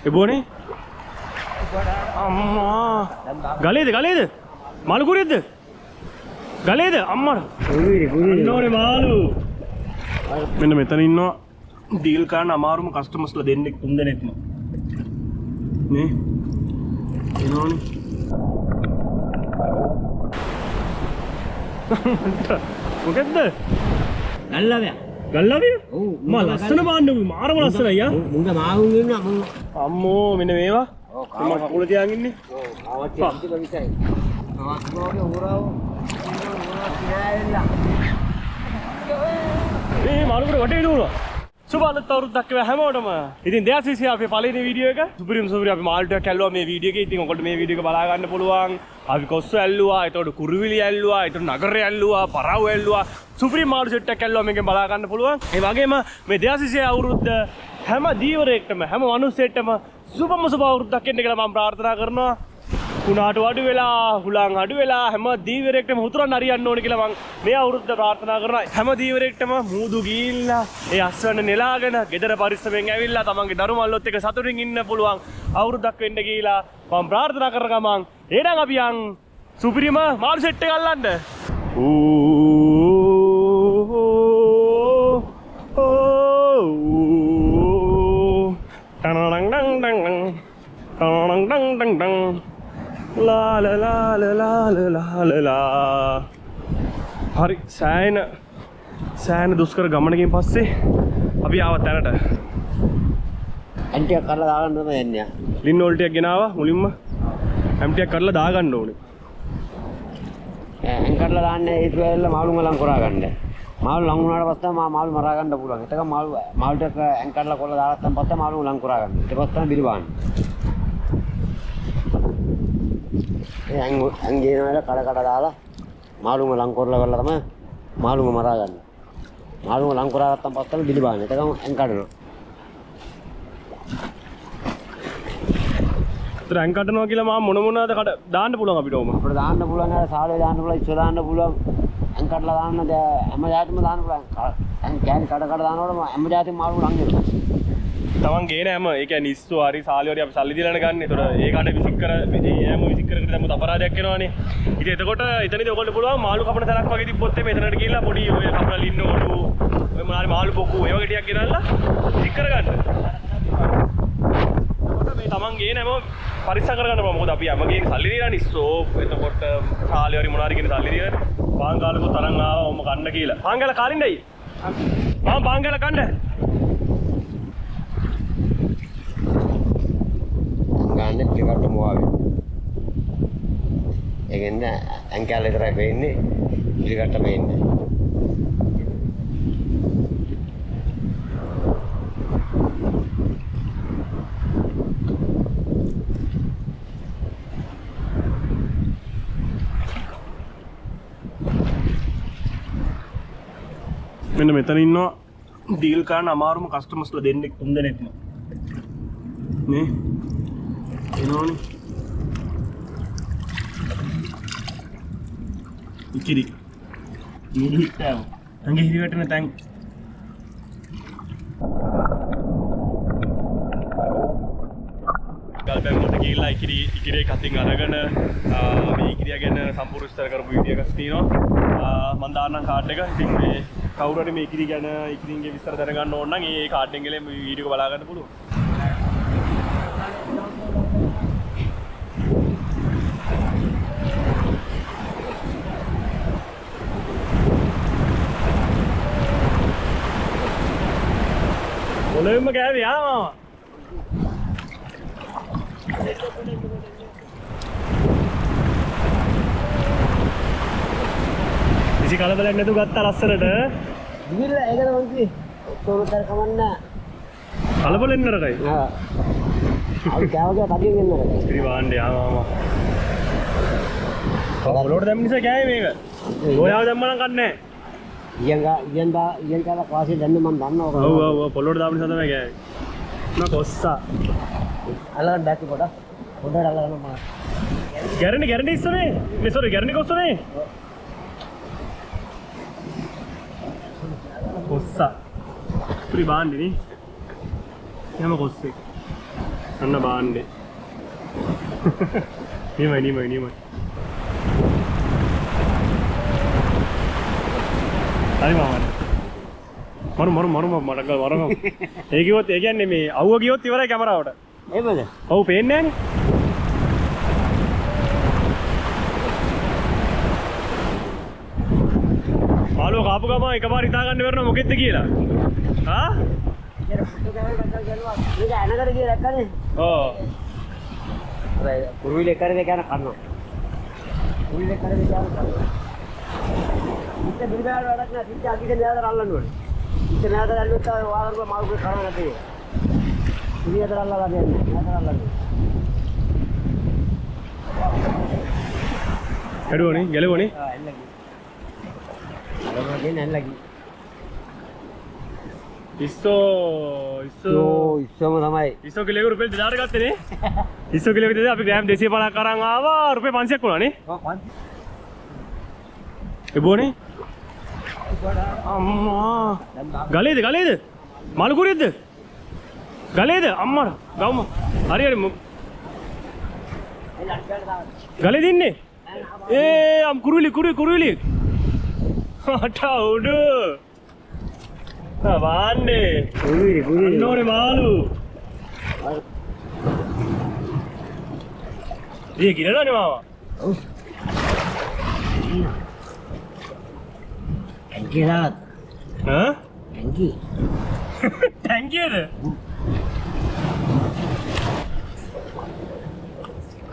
එබෝනේ අම්මා ගලේද මාළු කුරියද ගලේද අම්මා කුරියනේ මාළු මෙන්න මෙතන ඉන්නවා ඩීල් කරන්න අමාරුම කස්ටමර්ස්ලා දෙන්නෙක් තුන් දෙනෙක්ම නේ එනෝනේ මොකද්ද ගල්ලාවිය ඔව් මා ලස්සන බාන්න මාරම ලස්සනයි යා මුංග මාවුන් ඉන්නවා මම අම්මෝ මෙන්න මේවා මම කකුල තියාගෙන ඉන්නේ ඔව් ආවත් අන්තිම විසයි ආවත් ගෝගේ උරාව ඒ මාළුකට වටේ දුවනවා සුබාලත් අවුරුද්දක් වෙලා හැමෝටම ඉතින් 2020 අපේ පළවෙනි වීඩියෝ එක සුපිරිම අපි මාළුටයක් ඇල්ලුවා මේ වීඩියෝ එකේ ඉතින් ඔකට මේ වීඩියෝ එක බලා ගන්න පුළුවන් අපි කොස්සෝ ඇල්ලුවා එතකොට කුරුවිලි ඇල්ලුවා එතකොට නගරය ඇල්ලුවා පරාව ඇල්ලුවා සුපිරිම මාළු සෙට් එකක් ඇල්ලුවා මේකෙන් බලා ගන්න පුළුවන් ඒ වගේම මේ 2020 අවුරුද්ද හැම දීවරයකටම හැම මිනිස්සෙටම සුබම සුබ අවුරුද්දක් එන්න කියලා මම ප්‍රාර්ථනා කරනවා කුණාට අඩු වෙලා හුලං අඩු වෙලා හැම දීවරයකටම උතුරන් හරියන්න ඕනේ කියලා මම මේ අවුරුද්ද ප්‍රාර්ථනා කරනවා හැම දීවරයකටම මූදු ගිහිල්ලා ඒ අස්වැන්න නෙලාගෙන ගෙදර පරිස්සමෙන් ඇවිල්ලා තමන්ගේ දරු මල්ලොත් එක්ක සතුටින් ඉන්න පුළුවන් අවුරුද්දක් වෙන්න කියලා මම ප්‍රාර්ථනා කර ගමන් එහෙනම් අපි යන් සුපිරිම මාළු සෙට් එක අල්ලන්න La la la la la la la la හරි සෑහෙන දුෂ්කර ගමනකින් පස්සේ අපි ආව තැනට ඇන්ටියක් කරලා දාගන්න තමයි යන්නේ ලින් ඕල් ටිකක් ගෙනාවා මුලින්ම ඇම්ටියක් කරලා දාගන්න ඕනේ ඇන් කරලා දාන්න ඒක වෙලා මාළුම ලං කරා ගන්න මාළු ලං වුණාට පස්සේ මාළු මරා ගන්න පුළුවන් එතක මාළු ටික ඇන් කරලා කොල්ල දාගත්තන් පස්සේ මාළු ලං කරා ගන්න ඊට පස්සේ තමයි බිලි බාන්න ඇංගේ වල කඩ දාලා මාළුම ලං කරලා තමයි මාළුම මරා ගන්න. මාළුම ලං කරා ගත්තන් පස්සේ බිලි බාන්න. එතකම ඇං කඩනවා. ඒතර ඇං කඩනවා කියලා මම මොනවද දාන්න පුළුවන් අපිට ඕම. අපිට දාන්න පුළුවන් අර සාලේ දාන්න පුළුවන් ඉස්සර දාන්න පුළුවන්. ඇං කඩලා දාන්න හැම જાතිම දාන්න පුළුවන්. ඇං කෑලි කඩ දානකොට හැම જાතිම මාළු ලං වෙනවා. තමන් ගේන හැම ඒ කියන්නේ ඉස්සු හරි සාලි හරි අපි සල්ලි දීලානේ ගන්න. ඒතකොට ඒ කාඩේ විසික් කර හැම විසික් කර දැම්මොත් අපරාධයක් වෙනවනේ. ඉතින් එතකොට එතනදී ඔයගොල්ලෝ පුළුවන් මාළු කපන තැනක් වගේ තිබ්බොත් එමේ එතනට ගිහිල්ලා පොඩි ඔය කපලා ලින්න ඕඩු ඔය මොනාරි මාළු බොකු ඒ වගේ ටිකක් ගෙනල්ලා විසික් කර ගන්න. මේ තමන් ගේන හැම පරිස්සම් කරගන්න බෑ. මොකද අපි හැම ගේන සල්ලි දීලානේ ඉස්සෝ. එතකොට සාලි හරි මොනාරි කියන සල්ලි දීලානේ. පාංගාලකෝ තරම් ආවා ඔම කන්න කියලා. පාංගාල කාලින්දයි. මම පාංගාල කන්න. ගන්න ටිකට මොවාවේ. ඒකෙන්ද ඇන්කල් විතරයි වෙන්නේ. පිළිකට වෙන්නේ. මෙන්න මෙතන ඉන්නවා ඩීල් කරන්න අමාරුම කස්ටමර්ස්ලා දෙන්නෙක් තුන් දෙනෙක්ම නේ එනෝනේ ඉකිරි නීඩු හිටාව අංගේ හිරිවටන තැන් ගල්බැම් වලට ගිහිල්ලා ඉකිරේ කතින් අරගෙන මේ ඉකිරිය ගැන සම්පූර්ණ විස්තර කරපු වීඩියෝ එකක් තියෙනවා මම දාන්නම් කාඩ් එක ඉතින් මේ කවුරු හරි මේ ඉකිරි ගැන ඉකිරින්ගේ විස්තර දැනගන්න ඕන නම් ඒ කාඩ් එකෙන් ගිහලා මේ වීඩියෝ එක බලා ගන්න පුළුවන් Boleh makan ya? Isi kalau balik itu gata rasa ada. Gila, ya kan mungkin. Turun dari kemana? Kalau balik nara kai? Ya. Aku kaya tadi kan nara. Kriwan dia, mama. Kalau load dah bisa kaya mega. Gua yang dah mana kan ne? Yang kalau kuasa dan memang dan orang. Oh, polor dah bisa sama kaya. Nak kosa. Alah dah tu bodoh. Bodoh alah nama. Garanti isu ni. Ni sorry, garanti kosa ni. Kosa. Puri band ni. Yang mana kosa? අන්න බාන්නේ. නියමයි. හරි මාමා. මරු මට මරනවා. ඒ කිව්වොත් ඒ කියන්නේ මේ අවුව ගියොත් ඉවරයි කැමරාවට. එහෙමද? ඔව් පේන්නේ නැහනේ. මාළුව කාපු ගම එකපාර හිතා ගන්න බැරනවා මොකෙද්ද කියලා. ආ? මේක ඇනකට ගිය දැක්කනේ. ඔව්. කුරුවිලේ කරේ කියන කන්නවා. කුරුවිලේ කරේ කියන කන්නවා. ඉත බිරිබාල වැඩක් නෑ. ඉත අකිට නෑදර අල්ලන්න ඕනේ. ඉත නෑදර අල්ලුවත් වාගරුව මාළුවේ කරා නැතේ. ඉරියදර අල්ලලා ගන්නේ. නෑදර අල්ලන්නේ. කැඩුවනේ ගැලුවනේ. ආ එල්ලගි. අරගෙන එල්ලගි. ඉස්සෝම තමයි. ඉස්සෝ කිලෝක රුපියල් 2000 ගත්තේ නේ. ඉස්සෝ කිලෝක 2000 අපි ග්‍රෑම් 250ක් අරන් ආවා රුපියල් 500ක් වුණා නේ. ඔව් 500. එබෝනේ. අම්මා. ගලේද? මලුකුරේද? ගලේද? අම්මා. ගවම. හරි. ගලේද ඉන්නේ? අම් කුරුවිලි. අට උඩ. වාන්නේ. කුරුවිලි. නෝනේ මාළු. ඒ ගිරලානේ මාවා. ඔව්. ඇන්කිලාත්. හා? ඇන්කි. ටැංකියද?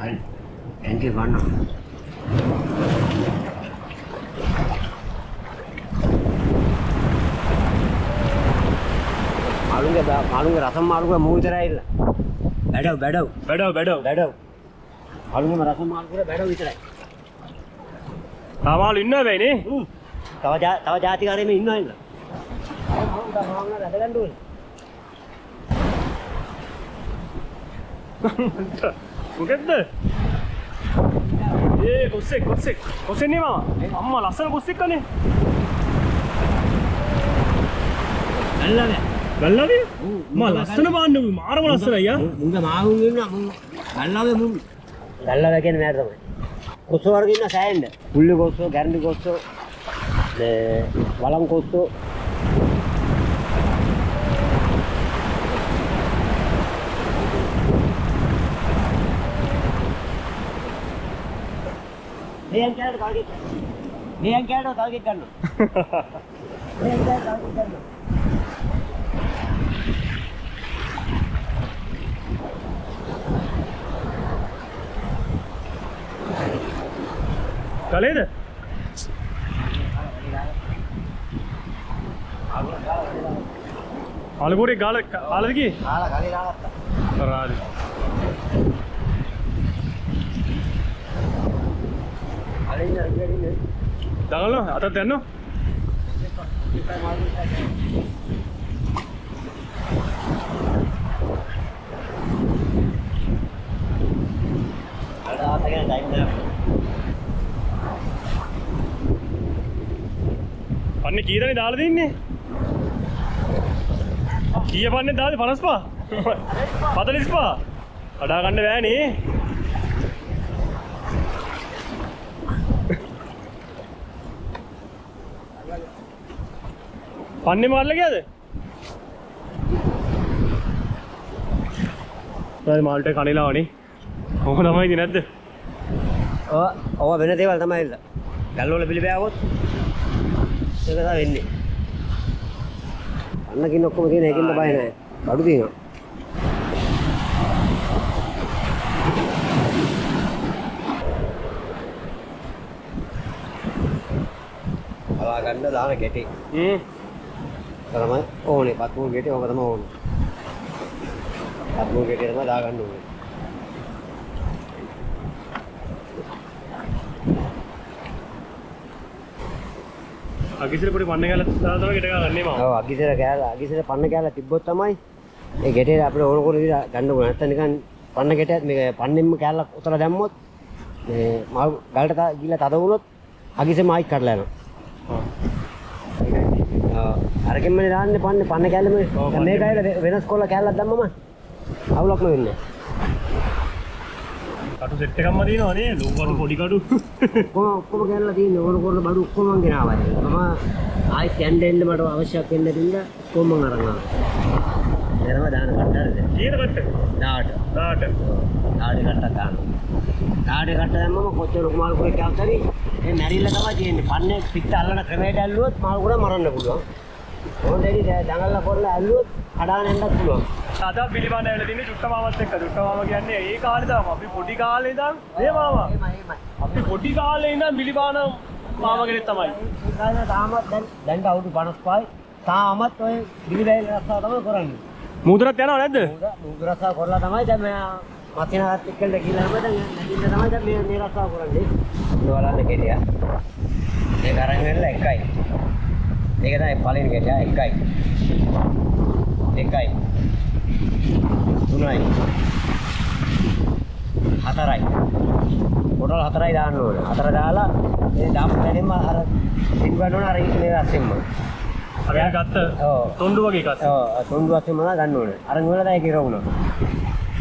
හරි. ඇන්කි ගන්න. මාළුගේ රසම් මාළුගේ මූ විතරයි ඉල්ල. බැඩව්. මාළුගේම රසම් මාළුගේ බැඩව් විතරයි. මාළු ඉන්නව බෑනේ. තව ජාතිකාරයෙම ඉන්නවා ඉන්න. මාළුගා රැඳගන්න ඕනේ. මොකද්ද? කොස්සෙක් නේ මාමා. අම්මා ලස්සන කොස්සෙක් කනේ. ගල්ලාවේ? මා ලස්සන බාන්න මාරම ලස්සනයි යා. මුංග මාහුන් ඉන්නවා මුං. ගල්ලාවේ මුං. ගල්ලාවේ කියන්නේ නෑ තමයි. කොස්සෝ වර්ග ඉන්න සෑහෙන්න. පුල්ලි කොස්සෝ, ගැරන්ටි කොස්සෝ, වලම් කොස්සෝ. මෙයන් කෑවට තාගේක් ගන්නවා. ගලේද? අලගොරේ කාලද ගියේ? ගලේ දාගත්තා. කරාලි. දඟලන අතත් යන්න. පන්නේ කීයටනේ දාලා දෙන්නේ? කීය පන්නේ දාලා 55? 45? වඩා ගන්න බෑනේ. පන්නේ මාරලා ගියාද? දැන් මාල්ට කණිලාවනේ. කොහොම තමයි ඉන්නේ නැද්ද? ඔව් වෙන දේවල් තමයි ඉල්ල. ගල්වල පිළිබෑවොත් ඒක තමයි වෙන්නේ. අන්නකින් ඔක්කොම තියෙන එකකින්ද බය නැහැ. බඩු තියෙනවා. අලා ගන්න දාන ගැටේ. තමයි ඕනේ. පත්මුල් ගැටේ ඔබ තමයි ඕනේ. පත්මුල් ගැටේ තමයි දාගන්න ඕනේ. අගිසිර පොඩි පන්න කැලක් දාලා තමයි ගෙට ගන්නේ මාව. ඔව් අගිසිර පන්න කැලක් තිබ්බොත් තමයි ඒ ගෙටේ අපිට ඕන කර විදිහට ගන්න ඕනේ. නැත්නම් නිකන් පන්න ගෙටයක් මේක පන්නෙම්ම කැලක් උතලා දැම්මොත් මේ මල් ගලට ගිහලා තද වුණොත් අගිසිර මායික් කඩලා යනවා. අරගෙන්මනේ දාන්නේ පන්න කැලෙම මේක ඇවිල්ලා වෙනස් කොල්ල කැලක් දැම්මම අවුලක්ම වෙන්නේ නැහැ. කටු සෙට් එකක්ම තියෙනවා නේ ලොකු කටු පොඩි කටු ඔක්කොම ගෙනලා තියෙන්නේ ඕන කරන බඩු ඔක්කොම මං ගෙනාවා. මම ආයෙත් යන්න එන්න මට අවශ්‍යයක් වෙන්න දෙන්න ඔක්කොම මං අරන් ආවා. එනවා දාන කට්ටරද? කීයද කට්ට? 18 දාඩේ කට්ටක් දානවා. දාඩේ කට්ට දැම්මම කොච්චර ලොකු මාළු කුරේ කෑවත් හරි මේ මැරිල්ල තමයි තියෙන්නේ. පන්නේ පිට අල්ලන ක්‍රමයට ඇල්ලුවොත් මාළු කුරා මරන්න පුළුවන්. ඕනෙදි දඟල්ලා කරලා ඇල්ලුවොත් කඩාන යන්නත් පුළුවන්. අද පිළිබඳ ඇවිල්ලා තින්නේ චුට්ට මාමත් එක්ක. චුට්ට මාම කියන්නේ ඒ කාලේ තමයි අපි පොඩි කාලේ ඉඳන් මේ මාමා. අපි පොඩි කාලේ ඉඳන් පිළිබාන මාම කෙනෙක් තමයි. ඒ කාලේ තාමත් දැන් අවුරුදු 55යි. තාමත් ඔය බිලිබැල් රස්සාව තමයි කරන්නේ. මුහුදට යනව නැද්ද? මුහුදු රස්සාව කරලා තමයි දැන් මෙයා මතිනාත් එක්කල්ලා ගිහලා තමයි දැන් නැගින්න තමයි දැන් මේ රස්සාව කරන්නේ. බලන්න කෙටියා. මේක අරන් වෙලා එකයි. මේක තමයි පළවෙනි කෙටියා එකයි. එකයි. තුනයි. හතරයි. පොඩල් හතරයි දාන්න ඕනේ. හතර දාලා මේ දාපු තැනින්ම අර පින් ගන්න ඕනේ අර ඉන්නේ රස්සෙන්ම. අර ගත්ත තොණ්ඩු වගේ එකක්. ඔව් තොණ්ඩු වශයෙන් මම ගන්න ඕනේ. අරන් වල දැන් ඒක ඉරවුණා.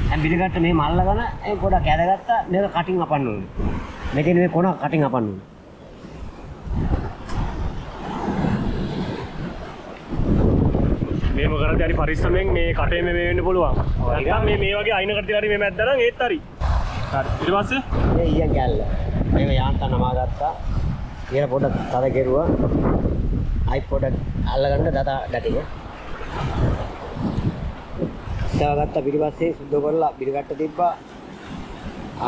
දැන් පිළිගත්ත මේ මල්ලගෙන ඒ පොඩක් ඇදගත්තා මේක කටින් අපන්න ඕනේ. මේකේ මේ කොන කටින් අපන්න ඕනේ. මේව කරද්දී හරි පරිස්සමෙන් මේ කටේ මේ වෙන්න පුළුවන්. නැත්නම් මේ වගේ අයිනකට තියලා හරි මේ මැද්දා නම් ඒත් හරි. හරි. ඊට පස්සේ මේ ඊයන් කැල්ල. මේක යාන්තම් නමා ගත්තා. ඊට පොඩක් තද කෙරුවා. අයි පොඩක් අල්ලගන්න දත ගැටිය. ඊට පිටිපස්සේ සුද්ධ කරලා පිළිගත්ත තිබ්බා.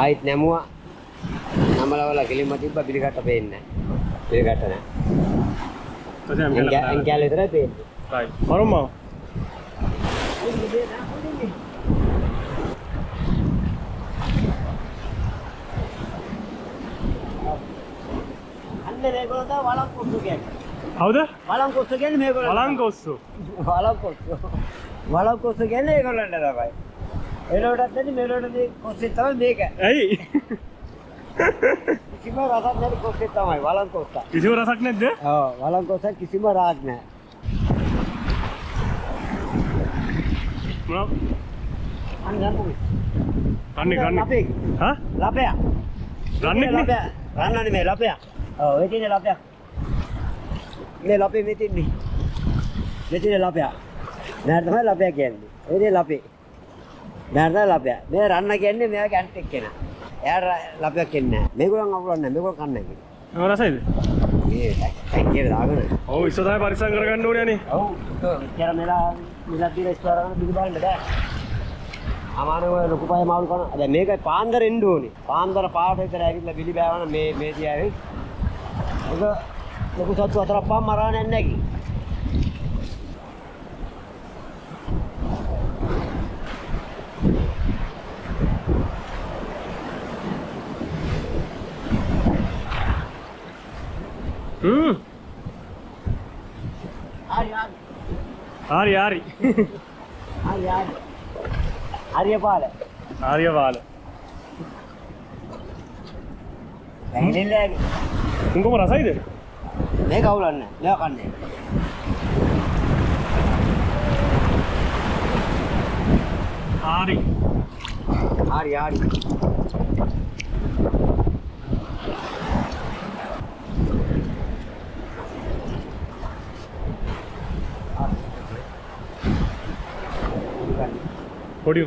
ආයිත් නැමුවා. නමලවල කෙලින්ම තිබ්බා පිළිගත්ත පේන්නේ නැහැ. පිළිගත්ත නැහැ. එන් කැල්ල විතරයි පේන්නේ. right. මරම්මා. අන්න මේගොල්ලෝ තමයි වලංකොස්සු කියන්නේ. හවුද? වලංකොස්සු කියන්නේ මේගොල්ලෝ. වලංකොස්සු. වලංකොස්සු කියන්නේ ඒගොල්ලන්ට තමයි. එළවටත් නැති මෙලොවට මේ කොස්සේ තමයි මේක. ඇයි? කිසිම රසක් නැති කොස්සේ තමයි වලංකොස්ස. කිසිම රසක් නැද්ද? ඔව් වලංකොස්ස කිසිම රසක් නැහැ. මොනවා? අන්නේ කන්නේ. හා? ලපයා. රන්නේ ලපයා. රන්නනේ මේ ලපයා. ඔව් ඒ තියෙන ලපයා. මේ ලපේ මේ තින්නේ. මේ තියෙන ලපයා. නෑර තමයි ලපයා කියන්නේ. ඒ තියෙන ලපේ. නෑර තමයි ලපයා. මේ රන්න කියන්නේ මෙයාගේ අන්ට එක්කෙනා. එයාට ලපයක් කියන්නේ නෑ. මේගොල්ලන් අවුලන්නේ නෑ. මේගොල්ලෝ කන්නේ නැහැ. මොන රසයිද? මේ ටැංකියට දාගෙන. ඔව් ඉස්සර තමයි පරිස්සම් කරගන්න ඕනේ අනේ. ඔව්. ඉතර මෙලා මිලක් දීලා ඉස්සර ගන්න බිලි බලන්න බෑ. අමාරුව ලොකු පය මාළු කන. දැන් මේකයි පාන්දර එන්න ඕනේ. පාන්දර පාට විතර ඇවිල්ලා බිලි බෑවන මේ දියාවේ. ඒක ලොකු සත්තු හතරක් පහක් මරාගෙන යන්නේ නැකි. හරි ආර්යපාල ඇහිලෙන්නේ උංගම රසයිද? මේක අවුලන්නේ නෑ කන්නේ. හරි. පොඩි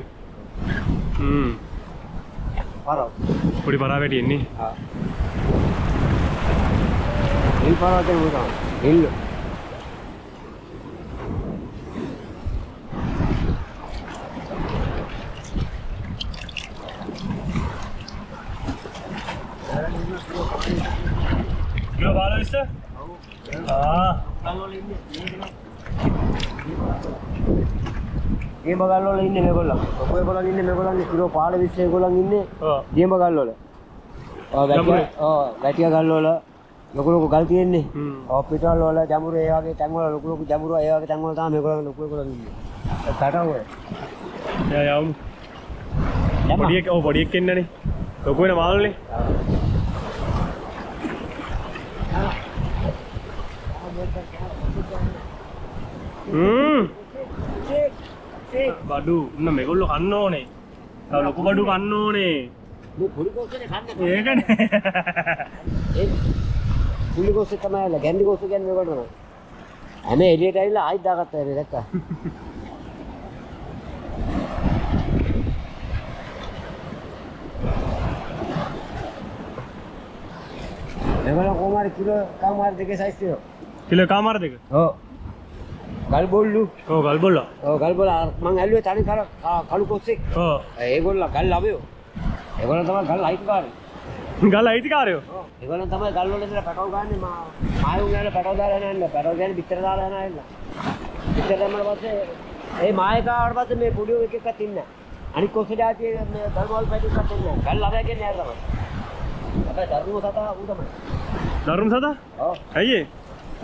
පොඩි පරා වැටියෙන්නේ. ඉල් පරාතේ උදා. ඉල්. කිලෝ 12 දියඹගල් වල ඉන්නේ මේගොල්ලෝ. ඔය ඒගොල්ලන් ඉන්නේ මේගොල්ලන් කිලෝ 15 ඒගොල්ලන් ඉන්නේ. දියඹගල් වල. වැටිය ගල් වල ලොකු ගල් තියෙන්නේ. පිටවල වල ජඹුරු ඒ වගේ තැන් වල ලොකු ජඹුරු ඒ වගේ තැන් වල තමයි මේගොල්ලන් ලොකු ඉන්නේ. තටවුවේ. යම්. පොඩියෙක් එන්නනේ. ලොකු වෙන මාළුනේ. බඩු උන්න මේගොල්ලෝ කන්න ඕනේ. තව ලොකු බඩු කන්න ඕනේ. මේ පුලි කොස්සනේ කන්නේ. ඒකනේ. ඒ පුලි කොස්ස තමයි ගැන්ඩි කොස්ස කියන්නේ මේකට තමයි. හැම එළියට ඇවිල්ලා ආයිත් දාගත්තා මේ දැක්කා. මේවල කොමාර කිලෝ කමාර දෙකේ සයිස් තියෙනවා. කිලෝ කමාර දෙක. ඔව්. ගල් බොල්ලු. ඔව් ගල් බොල්ල. ඔව් ගල් බොල්ල මං ඇල්ලුවේ තනි කළු කොස්සෙක්. ඔව්. ඒගොල්ලෝ ගල් ළමයෝ. ඒගොල්ලෝ තමයි ගල් අයිතිකාරයෝ. ගල් අයිතිකාරයෝ. ඔව්. ඒගොල්ලෝ තමයි ගල් වල ඉඳලා පැටව ගන්නේ මායුන් ගාන පැටව දාලා යනවා. පැටව ගන්නේ පිටර දාලා යනවා එන්න. පිටර දැම්මම පස්සේ ඒ මායකාවට පස්සේ මේ පුඩියෝ එක එකක් ඉන්න. අනිත් කොස්ස જાතියේ මේ ගල් වල පැටවක් ඉන්න. ගල් ළමයා කියන්නේ නෑ තමයි. අපේ දරුවෝ සතා ඌ තමයි. දරුම් සතා? ඔව්. ඇයි ඒ?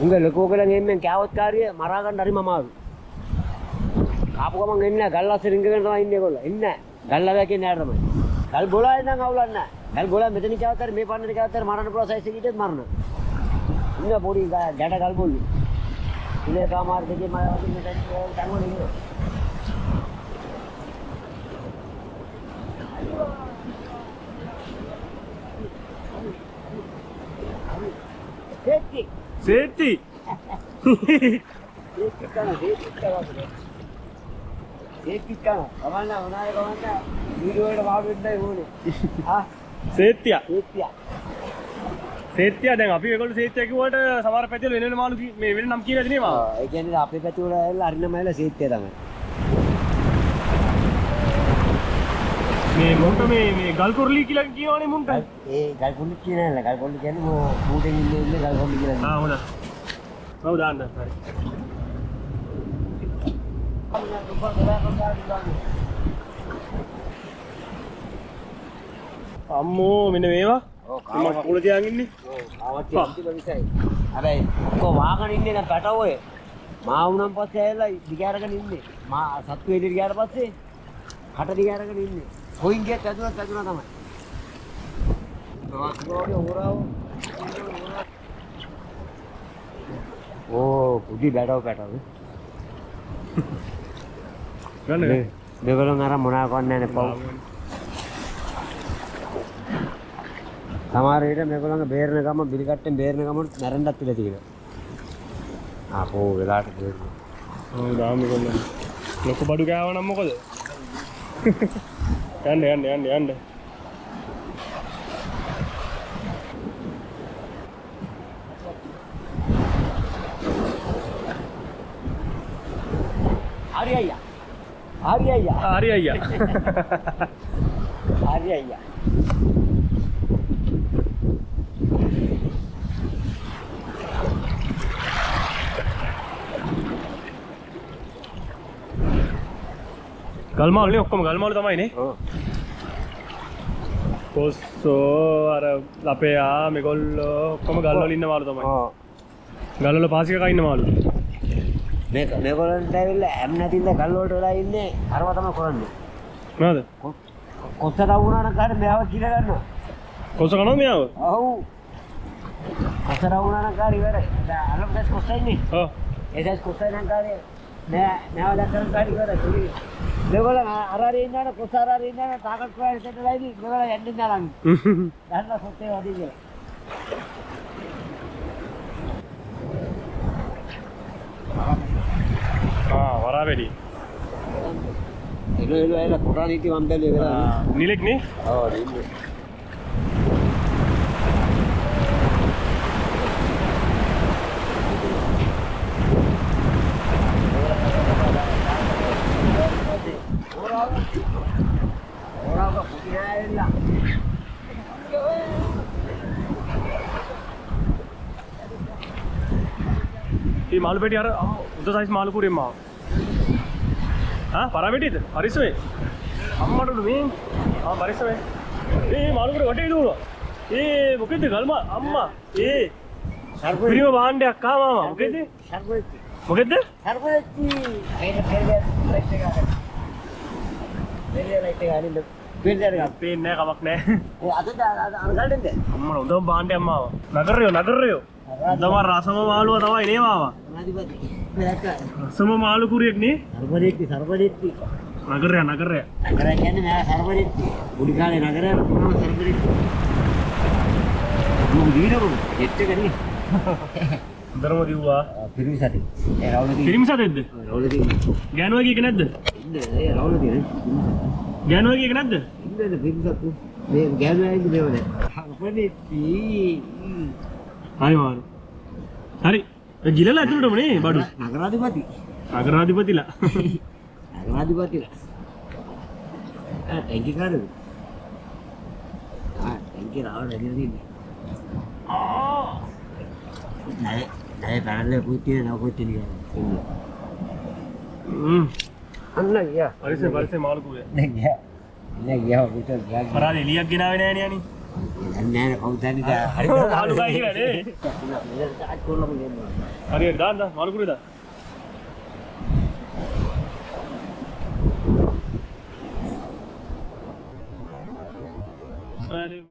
උංග ලකෝකලන් එම්මෙන් කෑවොත් කාර්යය මරා ගන්න හරිම අමාරු. කාපු ගමන් එන්නේ නැහැ. ගල් අස්සේ රිංගගෙන තමයි ඉන්නේ ඒගොල්ලෝ. ඉන්නේ නැහැ. ගල් ළමයා කියන්නේ නැහැ තමයි. ගල් බොලා ඉඳන් අවුලන්නේ නැහැ. ගල් බොලා මෙතන කෑවතර මේ පන්නේට කෑවතර මරන්න පුළුවන් සයිස් එකකට මරන. ඉන්න පොඩි ගැට ගල් බොල්ලු. ඉලේ කාමාර දෙකේ මම වදින්න තංගොල ඉන්නේ. සේටි සේටි සේටි කන අවන්න උනාලේ කොහොමද වීඩියෝ එකට වාඩි වෙන්නයි ඕනේ ආ සේත්තිය සේටියා දැන් අපි ඒගොල්ලෝ සේත්තිය කිව්වට සමහර පැතිවල වෙන වෙන මාළු මේ වෙන නම් කියලා දෙන්නේ මාව. ඒ කියන්නේ අපේ පැති වල ඇවිල්ලා අරිනමයිල සේටියා තමයි. මේ මොන්ට මේ ගල් කොරලි කියලා කියවනේ මොන්ට. ඒ ගල් කොල්ලි කියන්නේ නැහැ. ගල් කොල්ලි කියන්නේ මූටෙන් ඉන්නේ ගල් කොල්ලි කියලා. ආ හොඳයි. මම දාන්න හරි. අම්මෝ මෙන්න මේවා. ඔව් මම කුල තියාගෙන ඉන්නේ. ඔව් ආවත් අන්තිම විසයි. හැබැයි ඔක්කො වාගෙන ඉන්නේ නම් පැටව ඔය. මා වුණන් පස්සේ ඇවිල්ලා දිග අරගෙන ඉන්නේ. මා සත්තු එළියට ගියාට පස්සේ කට දිග අරගෙන ඉන්නේ. කොයින් ගියත් ඇදුණා තමයි. වාස්කෝගේ හොරාව. ඕ පුඩි පැටව. ගන්න. මේගොල්ලෝ අර මොනවා කරන්නේ නැහැ පව්. සමහර විට මේගොල්ලන්ගේ බේරන ගම බිලි කට්ටෙන් බේරන ගම නැරෙන්නත් ඉඩ තියෙනවා. ආපෝ වෙලාවට බේරන. ඔව් දාමු කොල්ලන්. ලොකු බඩු ගෑවනම් මොකද? යන්න. හරි අයියා. ගල්මාලුනේ ඔක්කොම ගල්මාලු තමයිනේ. ඔව්. කොස්සෝ අර ලපයා මේගොල්ලෝ ඔක්කොම ගල්වල ඉන්න මාළු තමයි. ඔව්. ගල්වල පාසිකක ඉන්න මාළු. මේගොල්ලන්ට ඇවිල්ලා ඇම් නැතිඳ ගල් වලට වෙලා ඉන්නේ අරව තමයි කරන්නේ. නේද? කොස්සට වුණා නම් කාට මෙයාව කියලා ගන්නවා. කොස්ස කනවා මෙයාව? ඔව්. කොස්සට වුණා නම් කාට ඉවරයි. දැන් අරම දැස් කොස්සයිනේ. ඔව්. ඒ දැස් කොස්සයි නම් කාට මෙයාව දැක්කම කාට ඉවරයි. මේගොල්ලන් අරාරේ ඉන්නාන කොස්ස අරාරේ ඉන්නාන තාකට් කරලා ඉස්සෙල්ලා ඉන්නේ මේගොල්ලන් යන්නේ නැලන්. දැන්ලා සොත්තේ වදී කියලා. වරාවැඩි. එළු ඇවිල්ලා කොටා නීති මම බැලුවේ වෙලා. නිලෙක් නේ? ඔව් නිල්ලේ. ඔරාව පුතිය ඇවිල්ලා. මේ මාළු පෙටි අර උද සයිස් මාළු කුරෙන් මාව. පරාවෙටිද? පරිස්සමේ. අම්මට මේ. පරිස්සමේ. මාළු කුරේ වටේ දුවනවා. මොකෙද ගල්මා අම්මා. පිරිම භාණ්ඩයක් මාමා. මොකෙද? සර්පෙච්චි. මොකෙද? සර්පෙච්චි. පේන්නේ පේන්නේ නැහැ කමක් නැහැ. අද අරගල්ලෙන්ද? අම්මා හොඳම භාණ්ඩයක් මාව. නගරයෝ. හොඳම රසම මාළුව තමයි නේ මාවා. අනාදිපති. මේක රසම මාළු කුරියෙක් නේ? සර්පෙච්චි. නගරය නගරය. නගරය කියන්නේ නෑ සරපරිත්. බුඩි කාලේ නගරය පුරාම සරපරිත්. මොකද දීනකො? ජෙට් එක නේ. දරම දිව්වා. පිරිසට. ඒ රවුල පිරිමි සතෙක්ද? රවුල තියෙන. ගෑනු වගේ එක නැද්ද? ඉන්නේ ඒ රවුල තියෙන. ගෑනු වගේ එක නැද්ද? ඉන්නේ පිරිසට. මේ ගෑනු ඇයිද මේව නෑ. අපනේ හරි මාරු. හරි. ගිලලා ඇතුළටම නේ බඩු. නගරාධිපති. අගරාධිපතිලා. නගරාධිපතිලා. ටැංකි කාරද? ටැංකි රාව නැගිලා තියෙන්නේ. නෑ පැනල්ල පුතිය නකොච්චි නිකන්. අන්න ගියා. පරිසේ මාළු කුවේ. දැන් ගියා. නෑ ගියා පුතත් ගියා. පරාද එලියක් ගෙනාවේ නෑනේ යනි. නෑ නෑ කවුද දන්නේ හරි මාළු ගා කියලා නේ. හරියට දාන්න මාළු කුවේ දාන්න. අरे